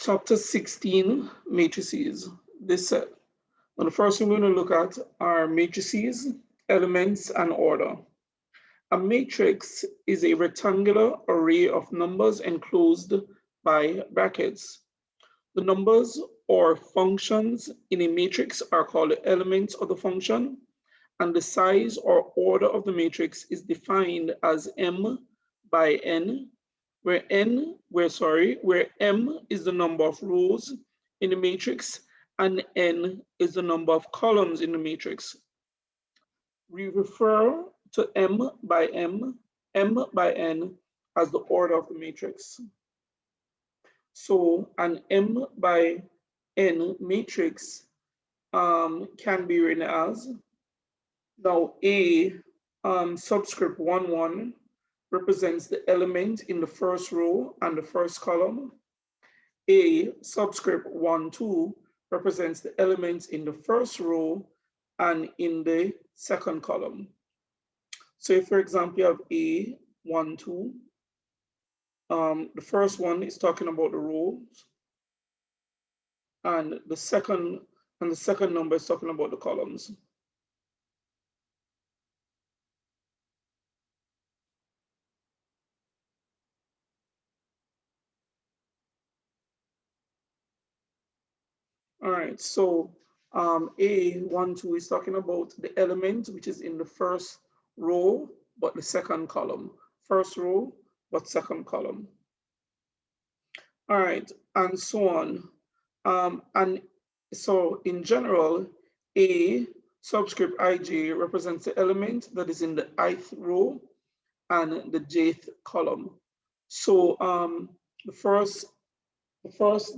Chapter 16, matrices. This set. Now, the first thing we're going to look at are matrices, elements, and order. A matrix is a rectangular array of numbers enclosed by brackets. The numbers or functions in a matrix are called the elements of the function, and the size or order of the matrix is defined as M by N, where M is the number of rows in the matrix and N is the number of columns in the matrix. We refer to M by N as the order of the matrix. So an M by N matrix can be written as, now A subscript 1 represents the element in the first row and the first column. A subscript 1 represents the elements in the first row and in the second column. So if, for example, you have A 1 2, the first one is talking about the rows, and the second number is talking about the columns. All right, so A12 is talking about the element which is in the first row, but the second column. First row, but second column. All right, and so on. And so in general, A subscript ij represents the element that is in the ith row and the jth column. So the first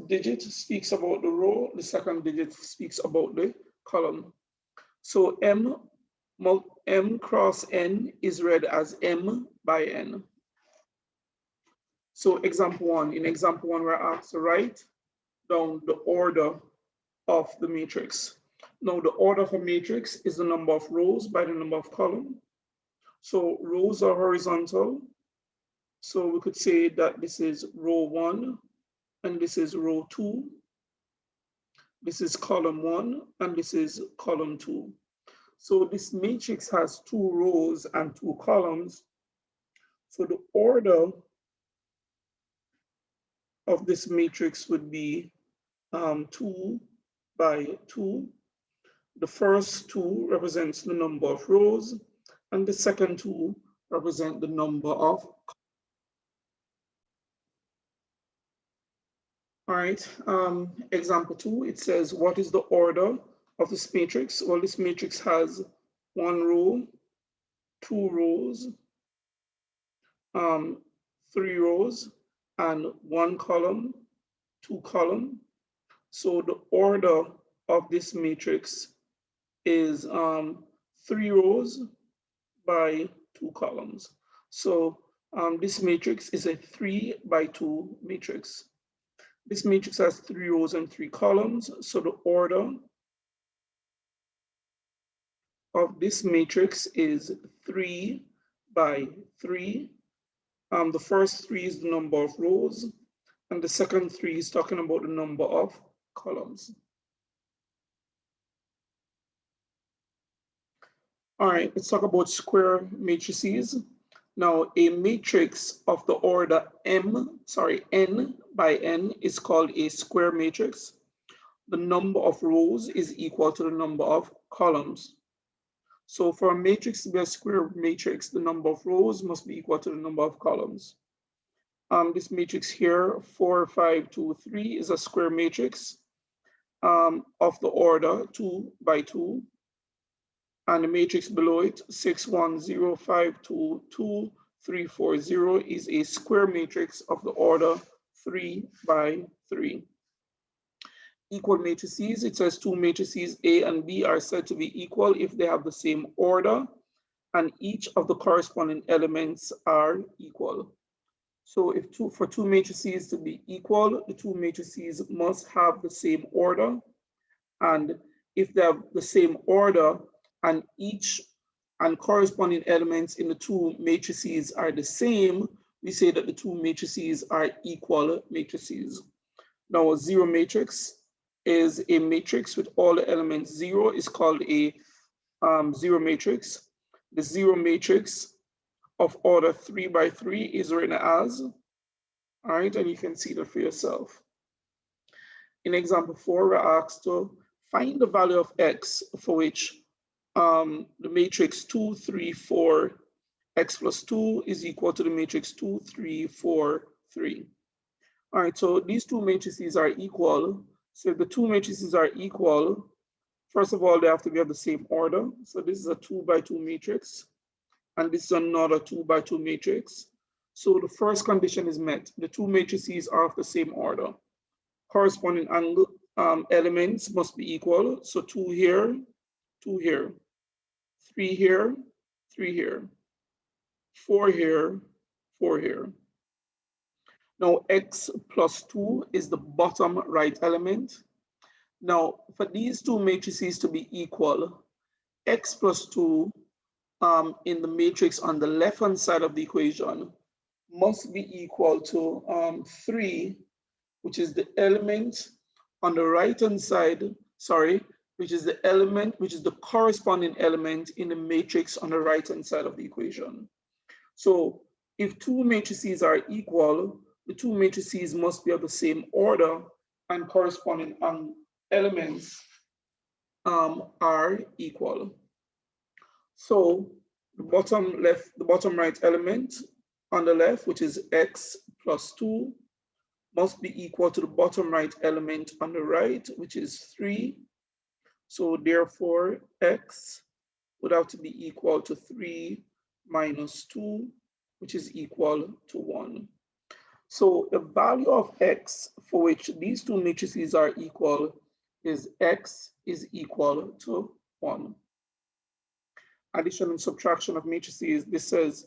digit speaks about the row, the second digit speaks about the column. So M cross N is read as M by N. So example 1, in example 1, we're asked to write down the order of the matrix. Now the order of a matrix is the number of rows by the number of columns. So rows are horizontal. So we could say that this is row 1, and this is row 2. This is column 1, and this is column 2. So this matrix has 2 rows and 2 columns. So the order of this matrix would be 2 by 2. The first 2 represents the number of rows, and the second 2 represent the number of. All right, example 2, it says, what is the order of this matrix? Well, this matrix has 1 row, 2 rows, 3 rows, and 1 column, 2 columns. So the order of this matrix is 3 rows by 2 columns. So this matrix is a 3 by 2 matrix. This matrix has 3 rows and 3 columns, so the order of this matrix is 3 by 3. The first 3 is the number of rows, and the second 3 is talking about the number of columns. All right, let's talk about square matrices. Now, a matrix of the order n by n is called a square matrix. The number of rows is equal to the number of columns. So for a matrix to be a square matrix, the number of rows must be equal to the number of columns. This matrix here, 4, 5, 2, 3, is a square matrix of the order 2 by 2. And the matrix below it, 6, 1, 0, 5, 2, 2, 3, 4, 0, is a square matrix of the order 3 by 3. Equal matrices, it says 2 matrices A and B are said to be equal if they have the same order and each of the corresponding elements are equal. So if for 2 matrices to be equal, the 2 matrices must have the same order. And if they have the same order, and corresponding elements in the 2 matrices are the same, we say that the 2 matrices are equal matrices. Now, a zero matrix is a matrix with all the elements zero is called a zero matrix. The zero matrix of order 3 by 3 is written as, all right, and you can see that for yourself. In example 4, we're asked to find the value of x for which the matrix 2, 3, 4, x plus 2 is equal to the matrix 2, 3, 4, 3. All right, so these two matrices are equal. So if the two matrices are equal, first of all, they have to be of the same order. So this is a 2 by 2 matrix, and this is another 2 by 2 matrix. So the first condition is met. The two matrices are of the same order. Corresponding angle elements must be equal. So 2 here, 2 here, 3 here, 3 here, 4 here, 4 here. Now x plus 2 is the bottom right element. Now for these two matrices to be equal, x plus 2 in the matrix on the left-hand side of the equation must be equal to 3, which is the element on the right-hand side, sorry, which is the element, which is the corresponding element in the matrix on the right-hand side of the equation. So if two matrices are equal, the two matrices must be of the same order and corresponding elements are equal. So the bottom left, the bottom right element on the left, which is x plus 2, must be equal to the bottom right element on the right, which is 3. So therefore, x would have to be equal to 3 minus 2, which is equal to 1. So the value of x for which these two matrices are equal is x is equal to 1. Addition and subtraction of matrices, this says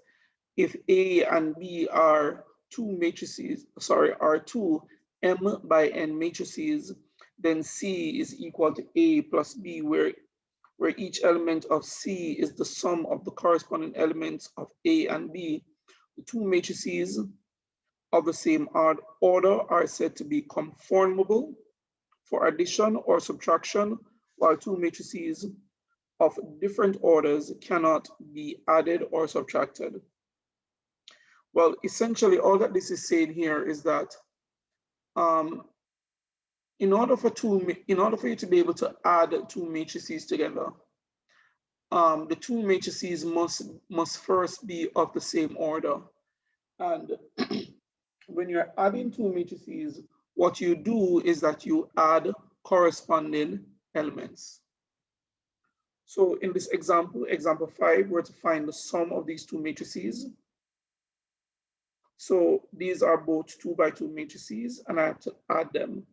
if A and B are two matrices, sorry, are two M by N matrices, then C is equal to A plus B, where each element of C is the sum of the corresponding elements of A and B. The two matrices of the same order are said to be conformable for addition or subtraction, while two matrices of different orders cannot be added or subtracted. Well, essentially, all that this is saying here is that in order for you to be able to add two matrices together, the two matrices must first be of the same order. And when you're adding two matrices, what you do is that you add corresponding elements. So in this example, example 5, we're to find the sum of these two matrices. So these are both 2 by 2 matrices, and I have to add them.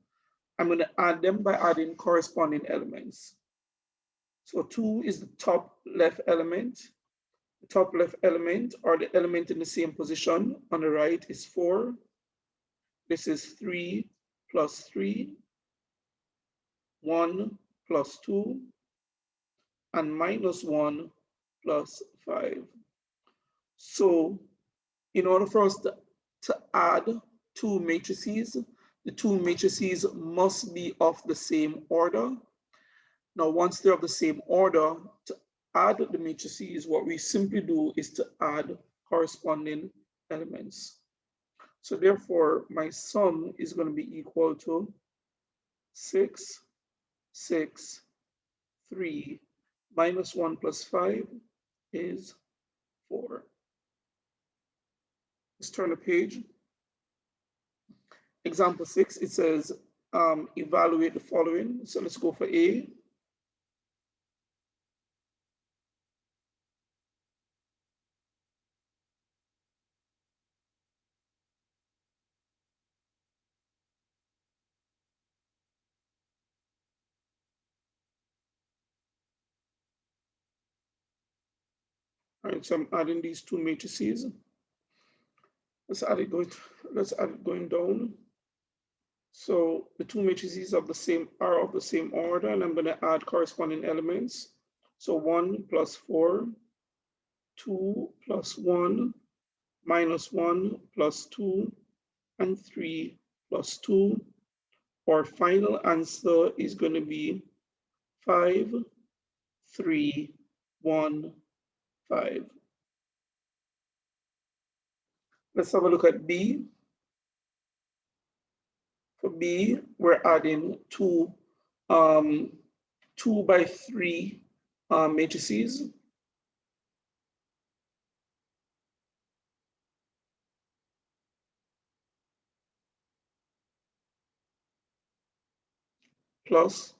I'm going to add them by adding corresponding elements. So 2 is the top left element. The top left element, or the element in the same position on the right, is 4. This is 3 plus 3, 1 plus 2, and minus 1 plus 5. So in order for us to add two matrices, the two matrices must be of the same order. Now, once they're of the same order, to add the matrices, what we simply do is to add corresponding elements. So therefore, my sum is going to be equal to 6, 6, 3, minus 1 plus 5 is 4. Let's turn the page. Example 6, it says, evaluate the following. So let's go for A. All right, so I'm adding these two matrices. Let's add it going down. So the two matrices are of the same order, and I'm going to add corresponding elements. So 1 plus 4, 2 plus 1, minus 1 plus 2, and 3 plus 2, our final answer is going to be 5, 3, 1, 5. Let's have a look at B. For B, we're adding um, 2 by 3 matrices. Plus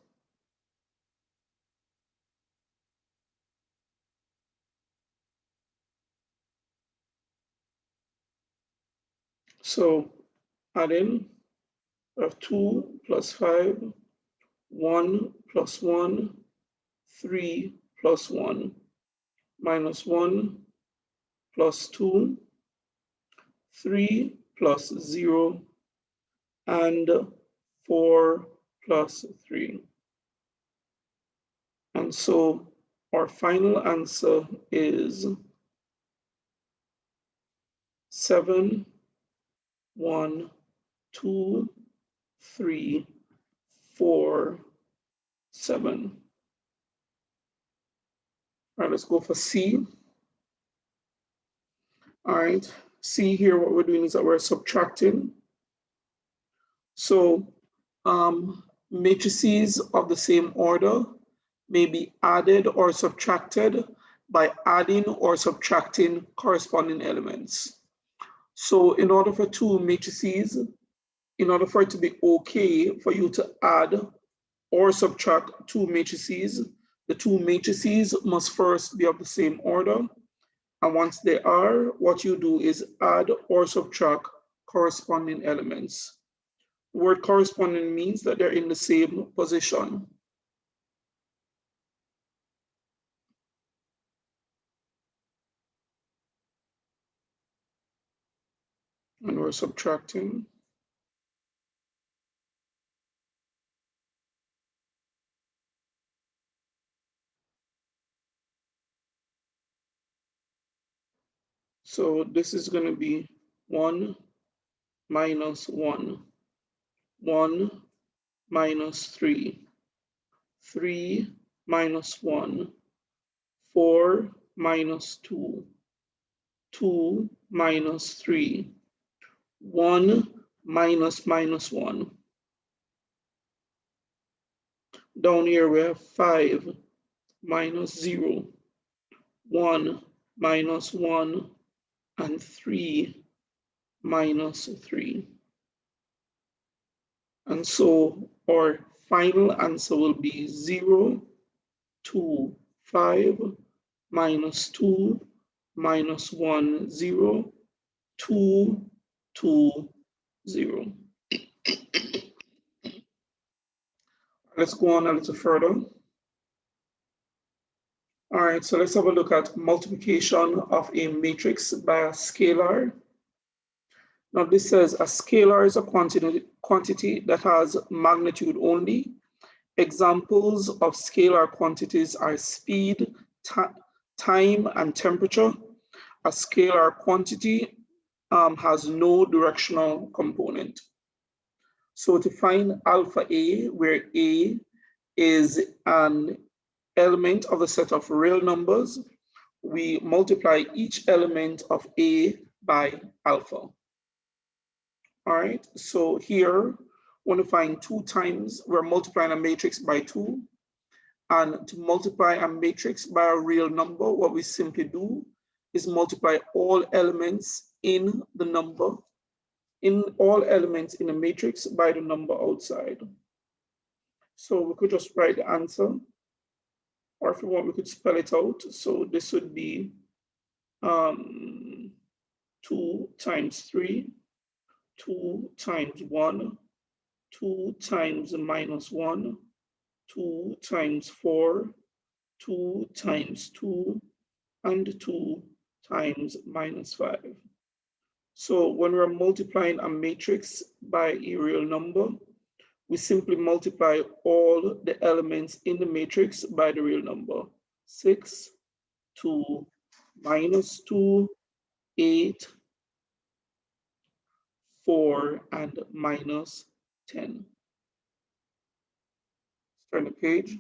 so adding of 2 plus 5, 1 plus 1, 3 plus 1, minus 1 plus 2, 3 plus 0, and 4 plus 3. And so our final answer is 7, 1, 2, 3, 4, 7. All right, let's go for C. All right, C here, what we're doing is that we're subtracting. So matrices of the same order may be added or subtracted by adding or subtracting corresponding elements. So in order for two matrices, in order for it to be okay for you to add or subtract two matrices, the two matrices must first be of the same order. And once they are, what you do is add or subtract corresponding elements. The word corresponding means that they're in the same position. And we're subtracting. So this is going to be 1 minus 1, 1 minus 3, 3 minus 1, 4 minus 2, 2 minus 3, 1 minus minus 1. Down here we have 5 minus 0, 1 minus 1, and 3 minus 3. And so our final answer will be 0, 2, 5, minus 2, minus 1, 0, 2, 2, 0. Let's go on a little further. All right, so let's have a look at multiplication of a matrix by a scalar. Now this says a scalar is a quantity that has magnitude only. Examples of scalar quantities are speed, time, and temperature. A scalar quantity has no directional component. So to find alpha A, where A is an element of a set of real numbers, we multiply each element of A by alpha. All right, so here, when we find 2 times, we're multiplying a matrix by 2. And to multiply a matrix by a real number, what we simply do is multiply all elements in the number, in all elements in a matrix by the number outside. So we could just write the answer, or if we want, we could spell it out. So this would be 2 times 3, 2 times 1, 2 times minus 1, 2 times 4, 2 times 2, and 2 times minus 5. So when we're multiplying a matrix by a real number, we simply multiply all the elements in the matrix by the real number. 6, 2, minus 2, 8, 4, and minus 10. Turn the page.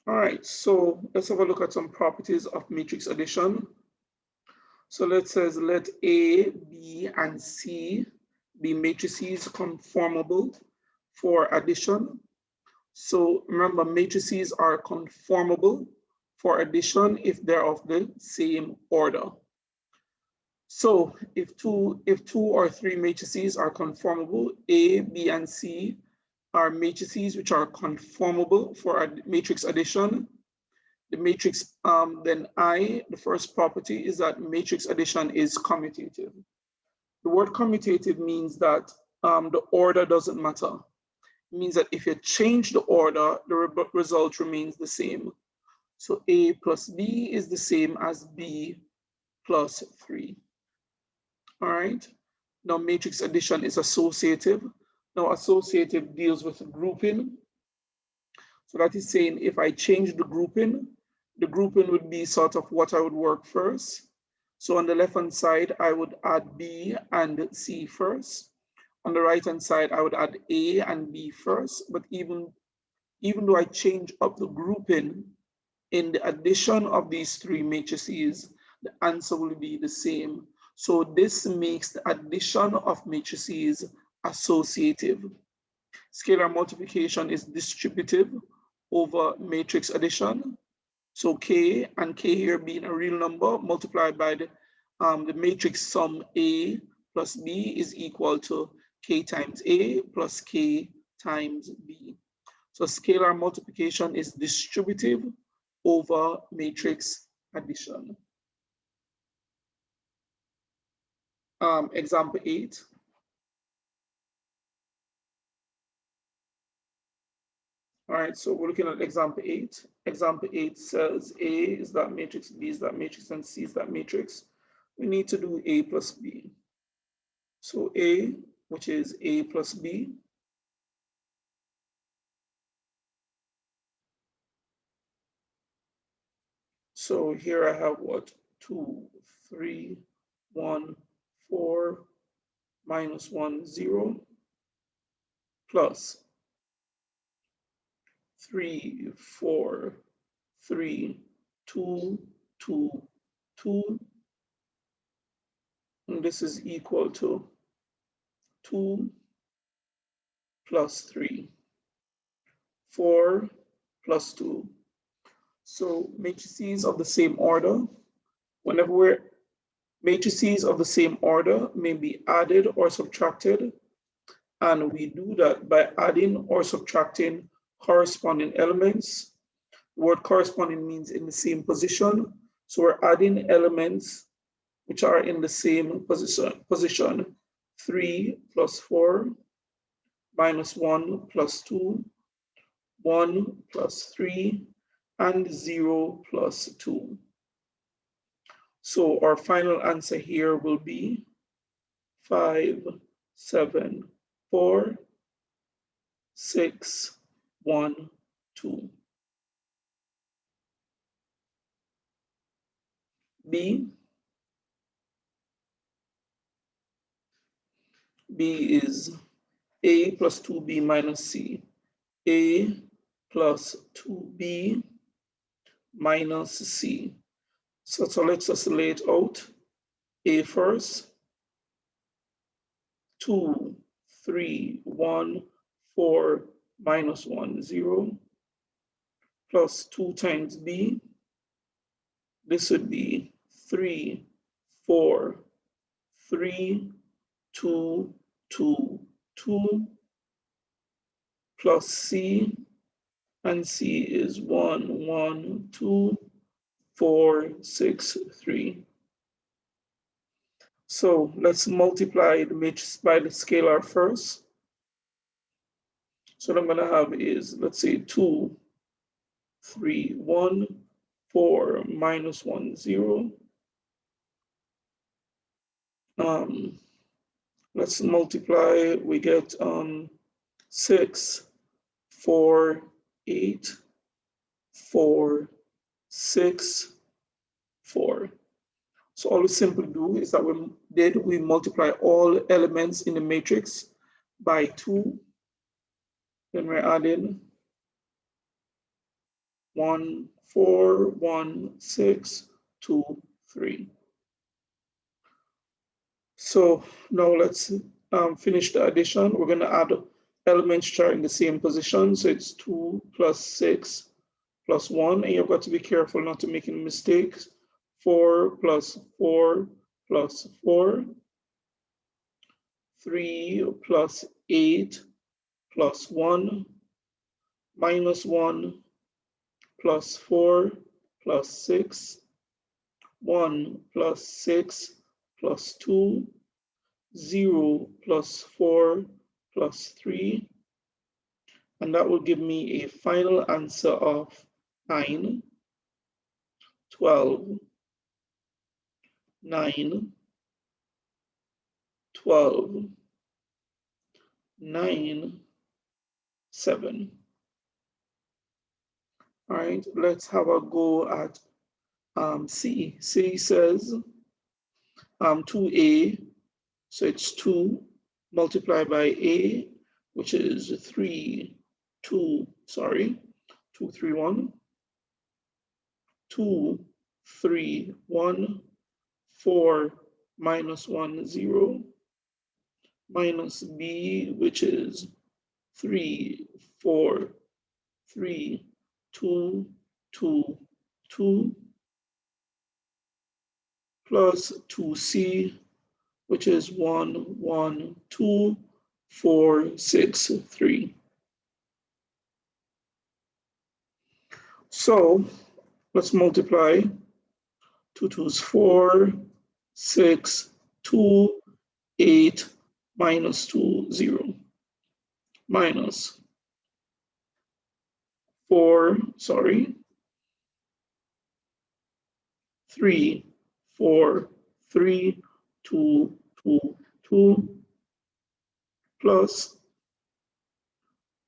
All right, so let's have a look at some properties of matrix addition. So let A, B, and C be matrices conformable for addition. So remember, matrices are conformable for addition if they're of the same order. So if two or three matrices are conformable, A, B, and C are matrices which are conformable for a matrix addition. The matrix, then the first property is that matrix addition is commutative. The word commutative means that the order doesn't matter. It means that if you change the order, the result remains the same. So A plus B is the same as B plus 3. All right. Now matrix addition is associative. Now associative deals with grouping. So that is saying if I change the grouping would be sort of what I would work first. So on the left-hand side, I would add B and C first. On the right-hand side, I would add A and B first. But even though I change up the grouping, in the addition of these three matrices, the answer will be the same. So this makes the addition of matrices associative. Scalar multiplication is distributive over matrix addition. So K and K here being a real number multiplied by the matrix sum A plus B is equal to K times A plus K times B. So scalar multiplication is distributive over matrix addition. Example 8. All right, so we're looking at example 8. Example 8 says A is that matrix, B is that matrix, and C is that matrix. We need to do A plus B. So A, which is A plus B, so here I have what? 2, 3, 1, 4, minus 1, 0, plus 3, 4, 3, 2, 2, 2, and this is equal to 2 plus 3, 4 plus 2. So matrices of the same order, matrices of the same order may be added or subtracted, and we do that by adding or subtracting corresponding elements. The word corresponding means in the same position. So we're adding elements which are in the same position. 3 plus 4, minus 1 plus 2, 1 plus 3, and 0 plus 2. So our final answer here will be 5, 7, 4, 6, 1, 2. B is A plus 2B minus C. A plus 2B minus C. So let's just lay it out. A first, 2, 3, 1, 4, minus 1, 0, plus 2 times B. This would be 3, 4, 3, 2, 2, 2, plus C, and C is 1, 1, 2, 4, 6, 3. So let's multiply the matrix by the scalar first. So what I'm going to have is, let's say 2, 3, 1, 4, minus 1, 0. Let's multiply, we get 6, 4, 8, 4, 6, 4. So all we simply do is that we multiply all elements in the matrix by 2. Then we're adding 1, 4, 1, 6, 2, 3. So now let's finish the addition. We're going to add elements which are in the same position. So it's 2 plus 6 plus 1. And you've got to be careful not to make any mistakes. 4 plus 4 plus 4. 3 plus 8 plus 1 minus 1 plus 4 plus 6, 1 plus 6 plus 2, 0 plus 4 plus 3, and that will give me a final answer of 9, 12, 9, 12, 9, 7. All right, let's have a go at C. C says 2A, so it's 2 multiplied by A, which is 3, 2, 3, 1, 2, 3, 1, 4, minus 1, 0, minus B, which is 3, 4, 3, 2, 2, 2, plus 2C, which is 1, 1, 2, 4, 6, 3. So let's multiply. 2 2s 4, 6, 2, 8, minus 2, 0. Minus 4, 3, 4, 3, 2, 2, 2, plus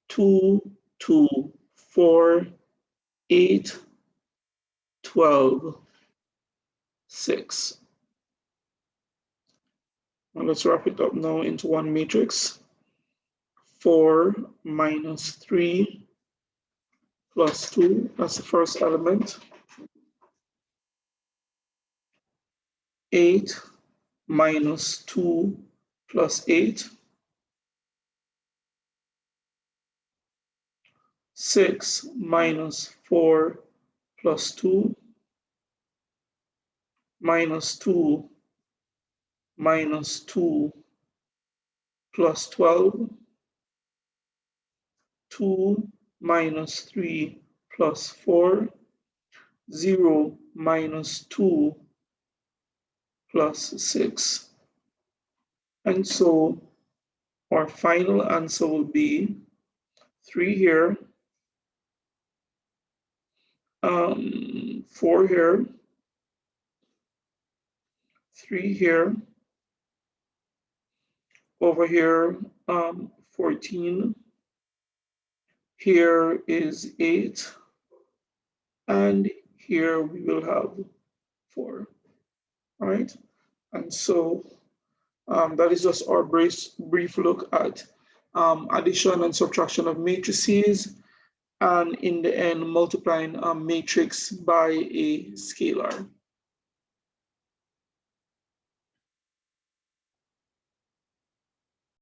2, 2, 4, 8, 12, 6. Now let's wrap it up now into one matrix. 4 minus 3 plus 2, that's the first element. 8 minus 2 plus 8. 6 minus 4 plus 2. Minus 2 minus 2 plus 12. 2 minus 3 plus 4. 0 minus 2 plus 6. And so our final answer will be 3 here, 4 here, 3 here, over here 14, here is 8, and here we will have 4. All right, and so that is just our brief look at addition and subtraction of matrices, and in the end multiplying a matrix by a scalar.